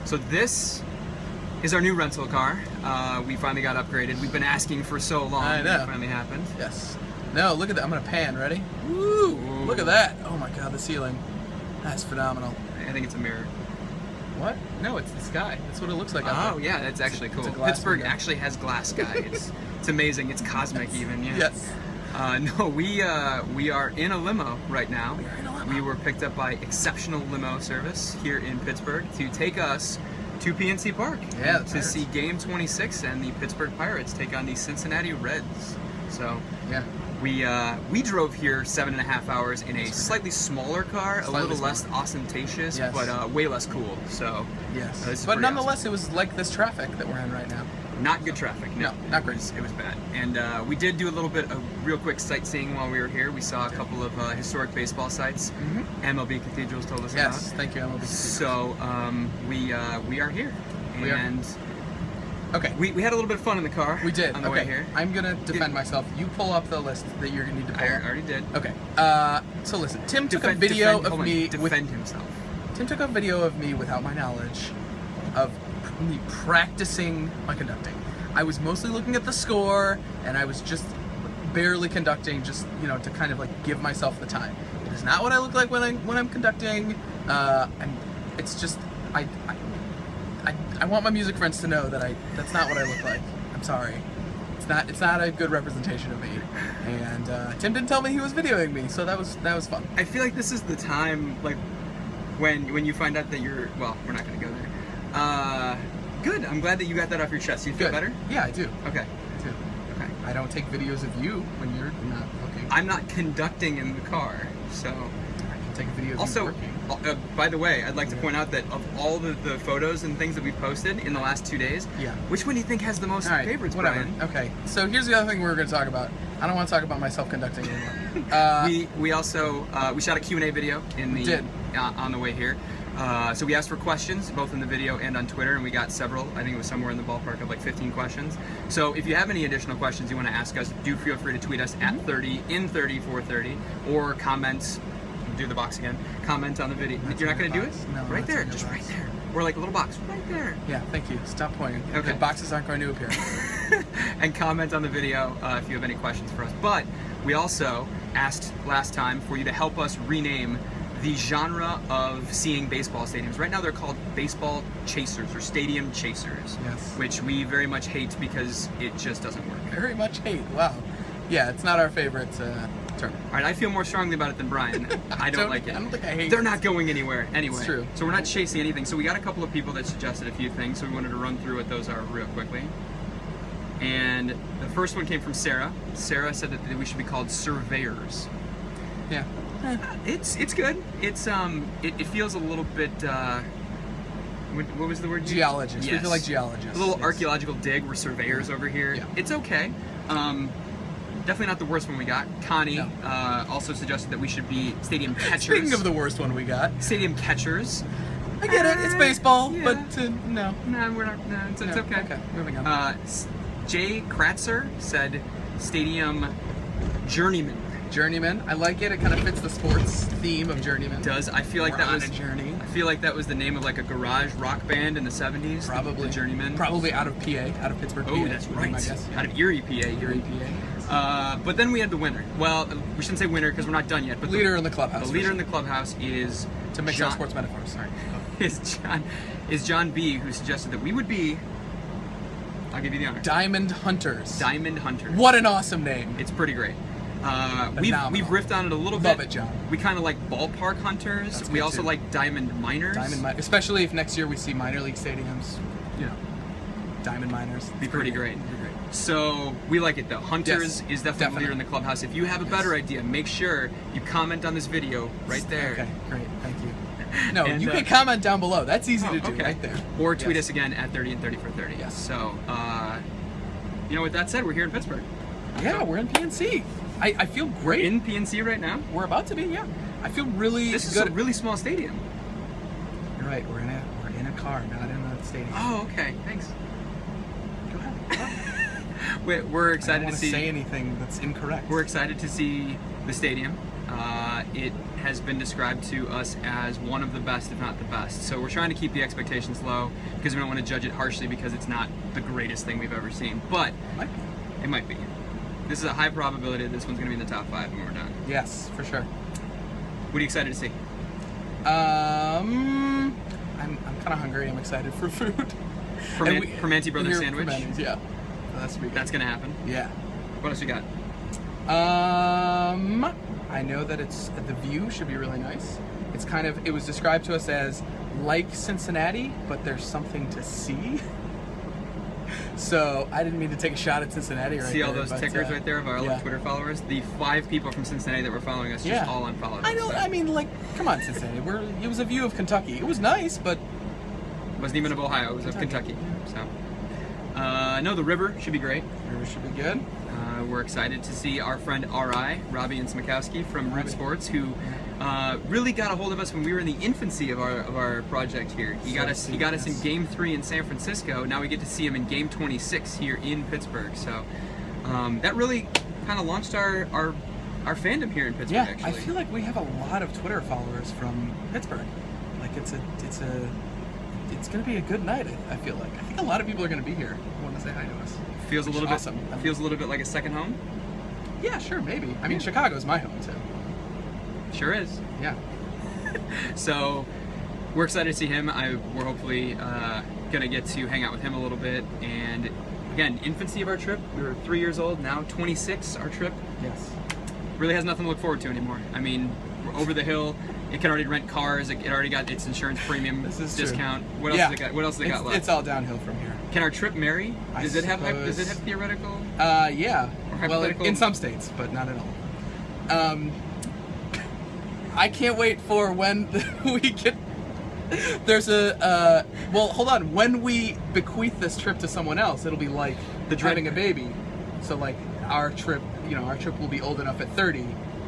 So this is our new rental car. We finally got upgraded. We've been asking for so long. I know. It finally happened. Yes. No, look at that. I'm gonna pan. Ready? Woo! Ooh. Look at that. Oh my God, the ceiling. That's phenomenal. I think it's a mirror. What? No, it's the sky. That's what it looks like. Oh yeah, that's actually cool. it's a glass Pittsburgh window. actually has glass sky. It's amazing. It's cosmic even. Yeah. Yes. No, we are in a limo right now. We are in a limo. We were picked up by Exceptional Limo Service here in Pittsburgh to take us to PNC Park. Yeah, to see Game 26 and the Pittsburgh Pirates take on the Cincinnati Reds. So Yeah. we drove here 7.5 hours in a slightly smaller car, Slightly a little smaller. less ostentatious, Yes. but way less cool. So Yes. this is But pretty nonetheless, it was like this traffic that we're in right now. not good traffic. No, not great. It was bad. And we did do a little bit of real quick sightseeing while we were here. We saw a couple of historic baseball sites. MLB Cathedrals told us Yes. about. Thank you, MLB. So we are here. We are. And Okay. we had a little bit of fun in the car. We did. on the way here. I'm gonna defend myself. You pull up the list that you're gonna need to pull. I up. already did. Okay. So listen, Tim took a video of me defend himself. Tim took a video of me without my knowledge of me practicing my conducting. I was mostly looking at the score, and I was just barely conducting, just to kind of like give myself the time. It is not what I look like when I'm conducting. It's just I want my music friends to know that that's not what I look like. I'm sorry. It's not a good representation of me. And Tim didn't tell me he was videoing me, so that was fun. I feel like this is the time, like, when you find out that you're, well, we're not going to go there. Good. I'm glad that you got that off your chest. You feel Good. better? Yeah, I do. Okay. I do. Okay. I don't take videos of you when you're not looking. I'm not conducting in the car, so. I can take a video of you Also, working. by the way, I'd like to point out that of all the photos and things that we've posted in the last 2 days, Yeah. which one do you think has the most All right, favorites, whatever. Brian? Okay, so here's the other thing we were going to talk about. I don't want to talk about myself conducting anymore. We also we shot a Q&A video We did. On the way here. So we asked for questions both in the video and on Twitter, and we got several. I think it was somewhere in the ballpark of like 15 questions. So if you have any additional questions you want to ask us, do feel free to tweet us at 30in3430 or comment. Do the box again. Comment on the video. That's You're not in going to the do box. it? No, right that's there, in the just box. right there. Or like a little box right there. Yeah, thank you. Stop pointing. Okay. The boxes aren't going to appear. And comment on the video if you have any questions for us. But we also asked last time for you to help us rename the genre of seeing baseball stadiums. Right now they're called baseball chasers or stadium chasers, Yes. which we very much hate because it just doesn't work. Very much hate. Wow. Yeah, it's not our favorite term. All right, I feel more strongly about it than Brian. I don't like it. I don't think I hate They're it. not going anywhere anyway. It's true. So we're not chasing anything. So we got a couple of people that suggested a few things, so we wanted to run through what those are real quickly. And the first one came from Sarah. Sarah said that we should be called surveyors. Yeah. It's good. It's it feels a little bit what was the word? Geologists. Yes. We feel like geologists. A little Yes. archaeological dig. We're surveyors over here. Yeah. It's okay. Definitely not the worst one we got. Connie No. also suggested that we should be stadium catchers. Speaking of the worst one we got. Stadium catchers. I get it. It's baseball, yeah. but no. No, we're not. No, it's No, okay. Okay, moving on. Jay Kratzer said stadium journeyman. Journeyman. I like it. It kind of fits the sports theme of Journeyman. Does I feel like We're that on was a journey. I feel like that was the name of like a garage rock band in the 70s. Probably. The Journeyman. Probably out of PA, out of Pittsburgh, PA. Oh, that's would be right. my guess. Out of Erie, PA. Erie, PA. But then we had the winner. Well, we shouldn't say winner because we're not done yet. But Leader in the clubhouse. The leader in the clubhouse is To make John, sports metaphors. Sorry. is John B, who suggested that we would be. I'll give you the honor. Diamond Hunters. Diamond Hunters. What an awesome name. It's pretty great. Phenomenal. We've riffed on it a little bit. Love it, John. We kind of like ballpark hunters. That's We good, also too. like diamond miners. Especially if next year we see minor league stadiums. You know, diamond miners. Be pretty great. It'd be great. So we like it though. Hunters Yes, is definitely the definitely. leader in the clubhouse. If you have a better idea, make sure you comment on this video right there. Okay, great. Thank you. No, And, you can comment down below. That's easy to do right there. Or tweet Yes. us again at 30 and 30 for 30. Yes. So, with that said, we're here in Pittsburgh. Yeah, we're in PNC. I feel great. In PNC right now. We're about to be, yeah. I feel really This is good. a really small stadium. You're right. We're in a car, not in a stadium. Oh, okay. Thanks. Go ahead. We're I excited don't to want see. to say anything that's incorrect. We're excited to see the stadium. it has been described to us as one of the best, if not the best. So we're trying to keep the expectations low because we don't want to judge it harshly because it's not the greatest thing we've ever seen. But it might be. This is a high probability that this one's going to be in the top 5 when we're done. Yes, for sure. What are you excited to see? I'm kind of hungry. I'm excited for food. Permanti Brothers sandwich? Permanti's, yeah. That's going to happen? Yeah. What else you got? I know that the view should be really nice. It's kind of, it was described to us as like Cincinnati, but there's something to see. So I didn't mean to take a shot at Cincinnati right See all there, those tickers right there of our Twitter followers? The 5 people from Cincinnati that were following us just all unfollowed us. I know, I mean, like, come on, Cincinnati. It was a view of Kentucky. It was nice, but... It wasn't even of Ohio, it was of Kentucky. So, no, the river should be great. The river should be good. We're excited to see our friend R.I., Robbie and Smikowski from Root Sports, who really got a hold of us when we were in the infancy of our project here. He got us in Game 3 in San Francisco. Now we get to see him in Game 26 here in Pittsburgh. So that really kind of launched our fandom here in Pittsburgh. Yeah, actually. I feel like we have a lot of Twitter followers from Pittsburgh. Like it's gonna be a good night. I feel like. I think a lot of people are gonna be here. Want to say hi to us. Feels a little bit like a second home. Yeah, sure, maybe. I mean, Chicago's my home too. Sure is. Yeah. So we're excited to see him. We're hopefully gonna get to hang out with him a little bit. And again, infancy of our trip. We were 3 years old. Now 26. Our trip. Yes. Really has nothing to look forward to anymore. I mean, we're over the hill. It can already rent cars. It already got its insurance premium discount. True. What else has it got? What else they got left? It's all downhill from here. Can our trip marry? Does it have theoretical? Yeah. Or well, in some states, but not at all. I can't wait for when we get. There's a well, hold on. When we bequeath this trip to someone else, it'll be like having a baby. So like our trip will be old enough at 30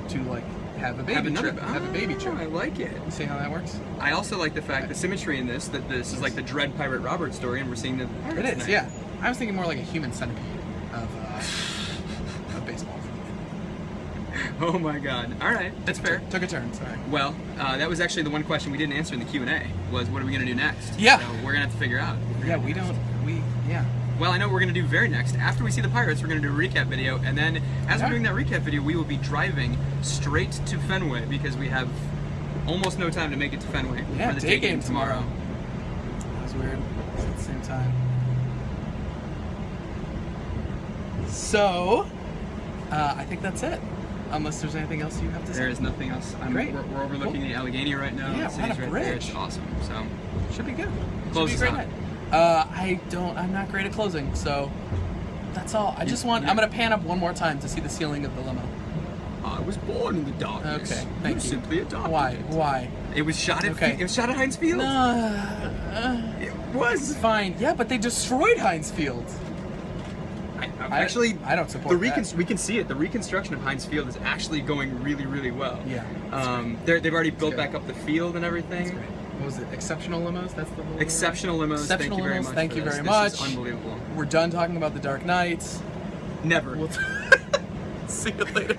to like have a baby trip. Have a baby trip. I like it. You see how that works? I also like the fact, the symmetry in this, that this is like the Dread Pirate Robert story, and we're seeing the pirates It is, tonight. yeah. I was thinking more like a human centipede of baseball. Oh my god. Alright, that's fair. Took a turn, sorry. Well, that was actually the one question we didn't answer in the Q&A, was what are we going to do next? Yeah. So we're going to have to figure out. Yeah. Well, I know what we're going to do very next. After we see the Pirates, we're going to do a recap video, and then as we're doing that recap video, we will be driving straight to Fenway because we have almost no time to make it to Fenway for the day game tomorrow. That was weird. It's at the same time. So, I think that's it. Unless there's anything else you have to say. There is nothing else. Great. We're overlooking the Allegheny right now. Yeah, the we're on a city's right bridge. there. It's awesome. So Should be good. Close Should be a us great out. night. I'm not great at closing, so that's all. I'm gonna pan up one more time to see the ceiling of the limo. I was born in the darkness. Okay, thank you. Simply adopted. Why? It was shot at. It was shot at Heinz Field. It was fine. Yeah, but they destroyed Heinz Field. Actually, I don't support that. We can see it. The reconstruction of Heinz Field is actually going really, really well. Yeah. They've already built back up the field and everything. That's great. What was it? Exceptional limos? That's the whole Exceptional limos. Exceptional thank you very limos. much. Thank for you this. very This is much. unbelievable. We're done talking about the Dark Knight. Never. We'll see you later.